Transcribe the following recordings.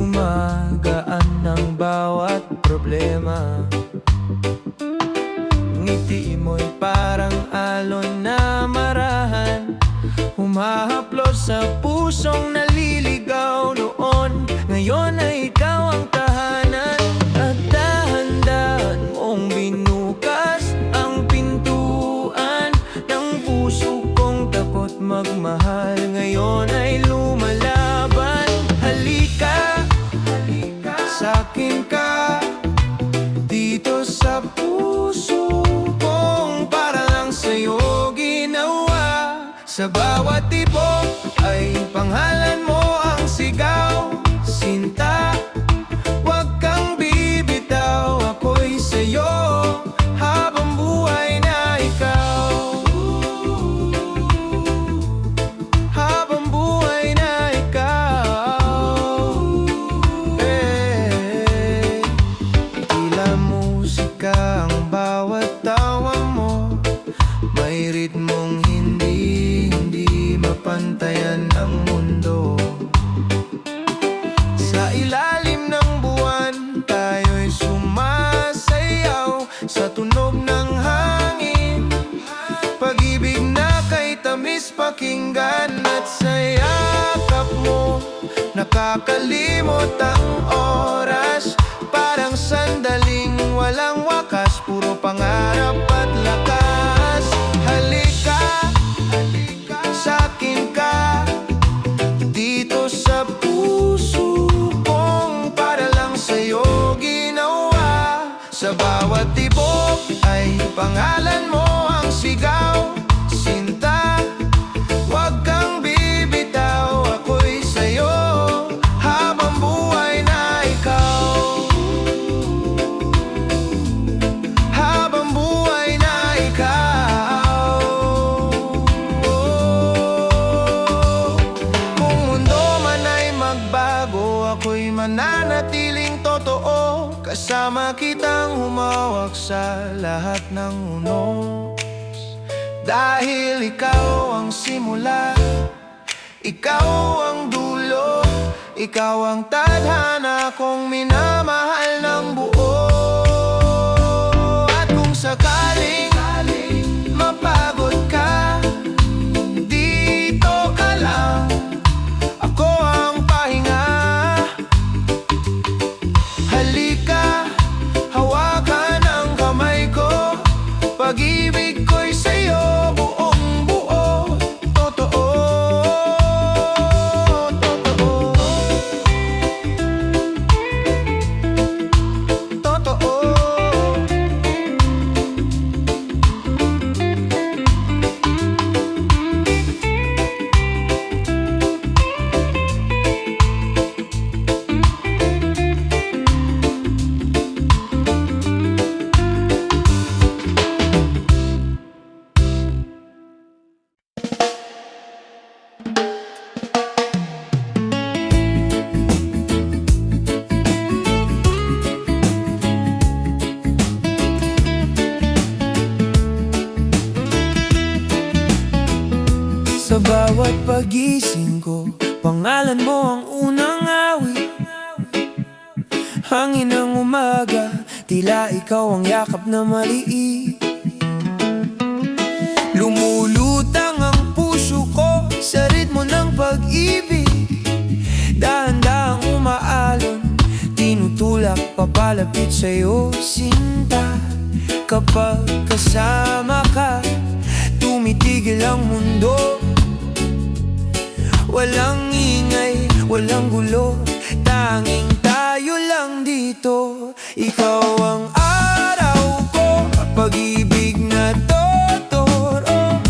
gumagaan ng bawat problema. Ngiti mo'y parang alon na marahan, humahaplos sa pusong naliligaw noon. Ngayon ay ikaw ang tahanan, at dahan-dahan mong binukas ang pintuan ng puso kong takot magmahal. Ngayon ay lumalaban. Halika, sa'kin ka, dito sa puso kong para lang sa'yo ginawa. Sa bawat tibok ay pangalan mo ang sigaw. Sinta, wag kang bibitaw, ako'y sa'yo habang buhay na ikaw. Habang buhay na ikaw. Tila musika ang bawat tawa mo, may ritmong hindi mapantayan ang mundo. Sa ilalim ng buwan, tayo'y sumasayaw sa tunog ng hangin. Pag-ibig na kay tamis pakinggan, at sa yakap mo nakakalimot ang oras. Parang sandaling walang wakas, puro pangarap at lakas. Halika, sa'kin ka, dito sa puso kong para lang sa'yo ginawa. Sa bawat tibok ay pangalan mo ang sigaw. Sinta, wag kang bibitaw, ako'y sa'yo habang buhay na ikaw. Habang buhay na ikaw. Kung mundo man ay magbago, ako'y mananatiling totoo. Kasama kitang humawak sa lahat ng unos. Dahil ikaw ang simula, ikaw ang dulo, ikaw ang tadhana kong minamahal ng buo. At kung sakaling mapagod ka, dito ka lang, ako ang pahinga. Halika, hawakan ang kamay ko, pag-ibig ko'y sa'yo buong buo. Totoo, totoo, totoo. Sa bawat pagising ko, pangalan mo ang unang awit. Hangin ng umaga, tila ikaw ang yakap na maliit. Lumulutang ang puso ko sa ritmo ng pag-ibig. Dahan-dahang umaalon, tinutulak papalapit sa'yo, sinta. Kapag kasama ka, tumitigil ang mundo. Walang ingay, walang gulo, tanging tayo lang dito. Ikaw ang araw ko, pag-ibig na totoo.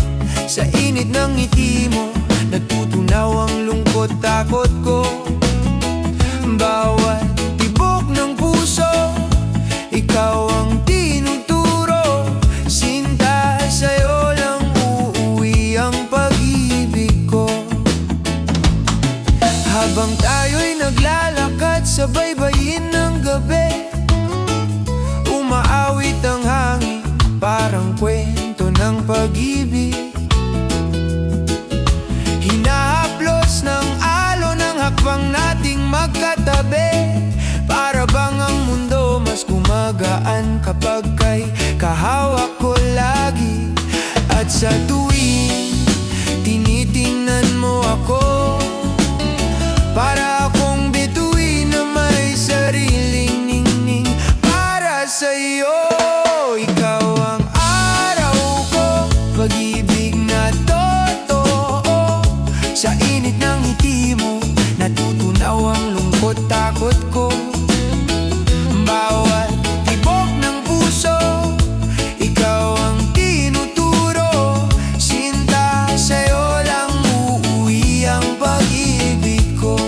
Sa init ng ngiti mo, natutunaw ang lungkot, takot ko. Bawat tibok ng puso, ikaw ang tinuturo. Sinta, sa'yo lang uuwi ang pag-ibig ko. Habang tayo'y naglalakad sa baybayin ng gabi, umaawit ang hangin, parang kwento ng pag-ibig. Hinahaplos ng alon ang hakbang nating magkatabi. sa tuwing tinitingnan mo ako. Para akong bituin na may sariling ningning para sa'yo. Ikaw ang araw ko, pag-ibig na totoo. Sa init ng ngiti mo, natutunaw ang lungkot, takot ko. Bawat tibok ng puso, ikaw ang tinuturo. Sinta, sa'yo lang uuwi ang pag-ibig ko.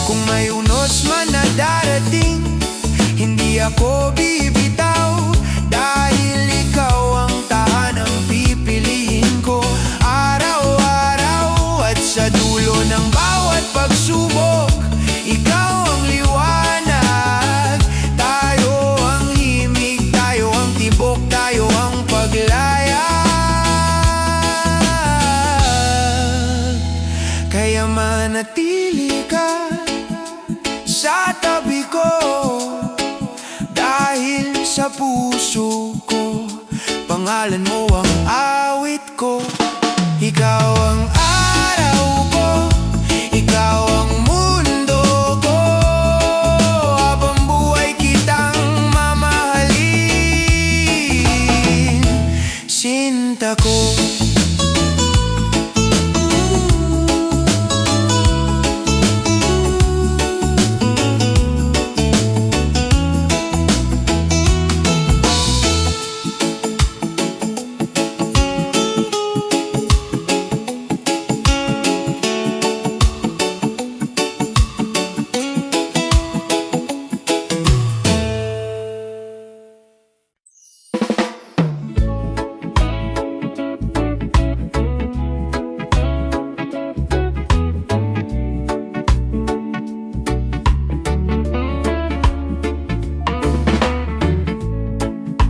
Kung may unos man na darating, hindi ako bibitaw. Dahil ikaw ang tahanang pipiliin ko araw-araw. At sa dulo ng bawat pagsubok, ikaw ang liwanag. Tayo ang himig, tayo ang tibok, tayo ang paglayag. Kaya manatili ka sa tabi ko, dahil sa puso ko, pangalan mo ang awit ko. Ikaw ang araw ko, ikaw ang mundo ko. Habang buhay kitang mamahalin, sinta ko.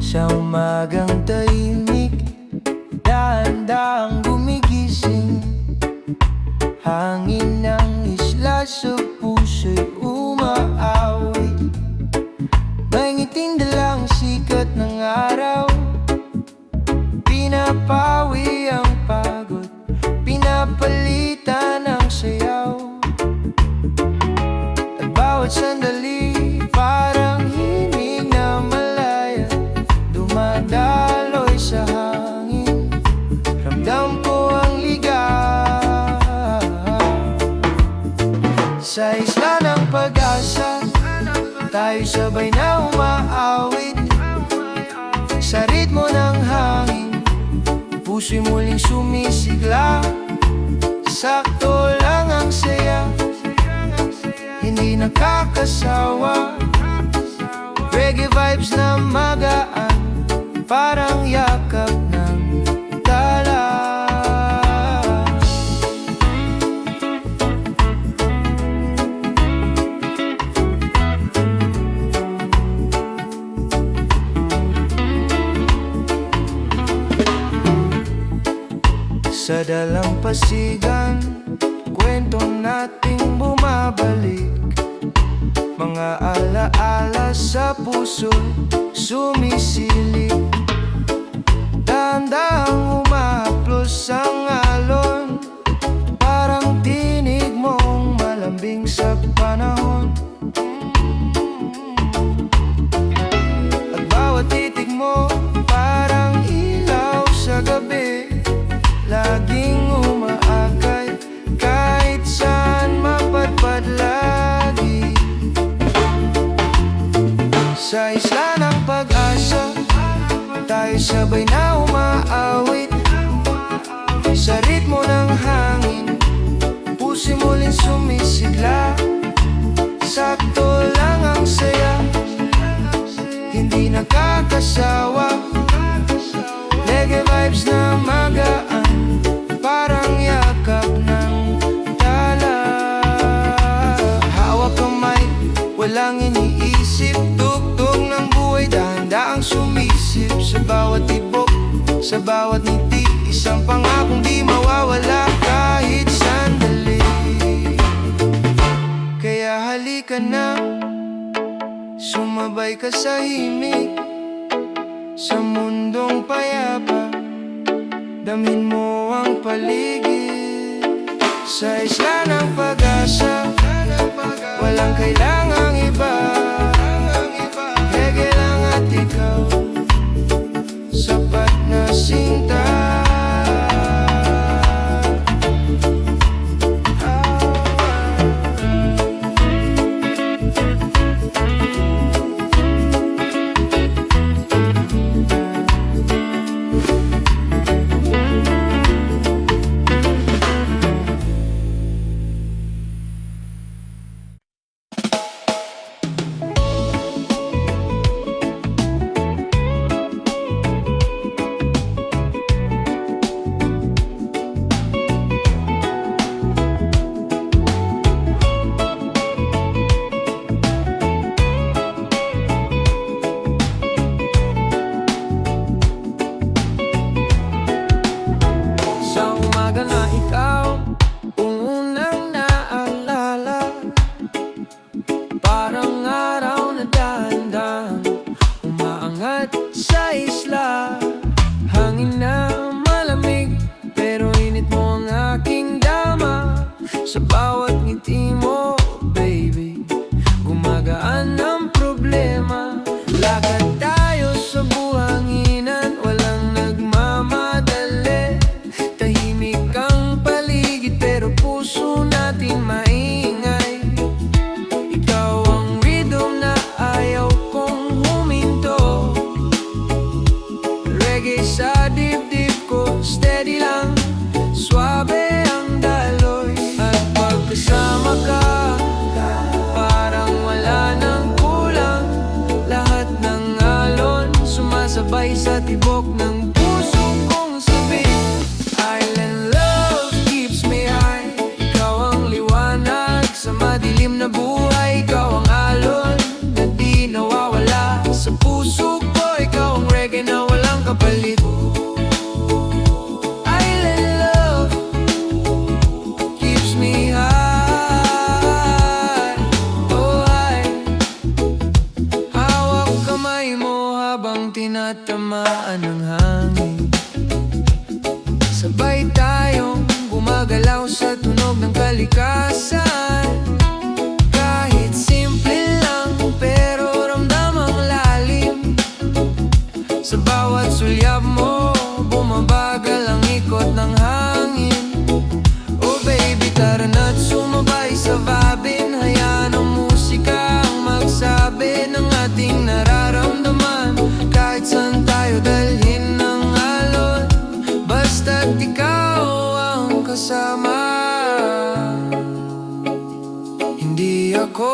Sa umagang tahimik, dahan-dahang gumigising. Hangin ng isla sa puso'y umaawit. May ngiting dalang sikat ng araw, pinapawi ang pagod, pinapalitan ang sayaw. At bawat sandali parang himig na malaya, dumadaloy sa hangin. Ramdam ko ang ligaw. Sa isla ng pag-asa, tayo sabay na umaawit. Sa ritmo ng hangin, puso'y muling sumisigla. Sakto lang ang saya, hindi nakakasawa. Reggae vibes na magaan, parang yakap ng tala. Sa dalampasigan, kwento nating bumabalik. Mga alaala sa puso sumisilip. Dahan-dahang umahaplos ang alon, parang tinig mong malambing sa panahon. At bawat titig mo parang ilaw sa gabi, laging umaakay kahit saan mapadpad lagi. Sa isla ng pag-asa, tayo sabay na umaawit. Sa ritmo ng hangin, puso'y muling sumisigla. Sakto lang ang saya, hindi nakakasawa. Reggae vibes na magaan, parang yakap ng tala. Hawak kamay, walang iniisip. Tugtog ng buhay, dahan-dahang sumisip. Sa bawat tibok, sa bawat ngiti, isang pangakong di mawawala kahit sandali. Kaya halika na, sumabay ka sa himig, sa mundong payapa. Damhin mo ang paligid sa isla ng pag-asa. Walang kailangang iba, Hege lang at ikaw, sapat na sinta. Sa isla, hangin na malamig, pero init mo ang aking dama. Sa bawat ngiti mo, baby, gumagaan ang problema. Lakad tayo sa buhanginan, walang nagmamadali. Tahimik ang paligid, pero puso natin maingay. Ikaw ang rhythm na ayaw kong huminto. Reggae sa dibdib ko, steady lang, swabe ang daloy. At pagkasama ka, parang wala nang kulang. Lahat ng alon, sumasabay sa tibok ng puso kong sabik. Island love keeps me high. Ikaw ang liwanag sa madilim na buhay. Ikaw ang alon na di nawawala sa puso ko. Ikaw ang reggae na walang kapalit. Island love keeps me high. Oh high. Hawak kamay mo habang tinatamaan ng hangin. Sabay tayong gumagalaw sa tunog ng kalikasan. Kahit simple lang, pero ramdam ang lalim. Sa bawat sulyap mo, bumabagal ang ikot ng hangin. Oh baby, tara na't sumabay sa vibin. Hayaan ang musika ang magsabi ng ating nararamdaman. Kahit saan tayo dalhin ng alon, basta't ikaw ang kasama. Hindi ako